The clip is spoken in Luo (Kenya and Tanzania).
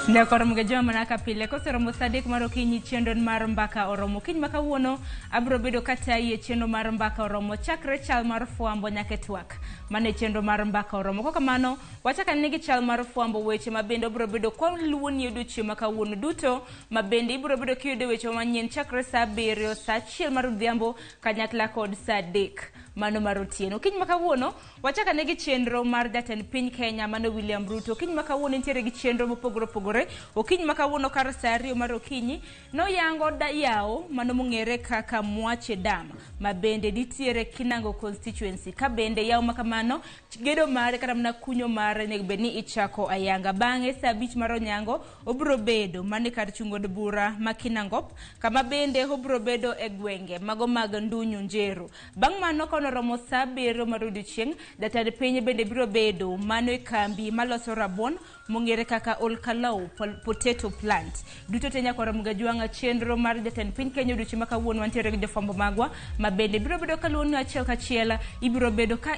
Ndeko Ramogi joma manaka pile kosoromo sadek mar okinyi chenro mar mbaka oromo kiny ma kawuono abro bedo katai e chenro mar mbaka oromo chakre chal mar fwambo nyaka twak mane chenro mar mbaka oromo kaka mano wachaka nigi chal mar fwambo weche mabende obro bedo kwaluoni odiochieng' ma kawuono duto mabende ibro bedo kiyudo weche manyien chakre saa 7 saa 1 mar odhiambo kanyakla kod saa 3 mano mar otieno. Kiny ma kawuono wachaka nigi chenro mar Jatend piny Kenya mano William Ruto. Kiny ma kawuono nitiere gi chenro mopogore opogore. Okiny ma kawuono kar saa 2 mar okinyi no yango yawo mano mong'ere kaka Mwache Dam mabende nitiere Kinango constituency ka bende yawo makamano gedo mare kata mana kunyo mare nego bedni ichako ayanga. Bang'e saa 5 mar onyango obro bedo mane kar chungo od bura ma Kinangop kama bende obro bedo e gwenge mago mag Ndunyu Njeru. Bang' mano kono romo saa 7 mar odiochieng' Jatend piny bende biro bedo mano e kambi maloso rabuon mong'ere kaka Olkalau potato plant. Duto te nyako Ramogi juanga chenro mar Jatend piny Kenya odiochieng' ma kawuono wantiere gi jofwambo magwa mabende biro bedo kaluoni achiel kachiel ibiro bedo ka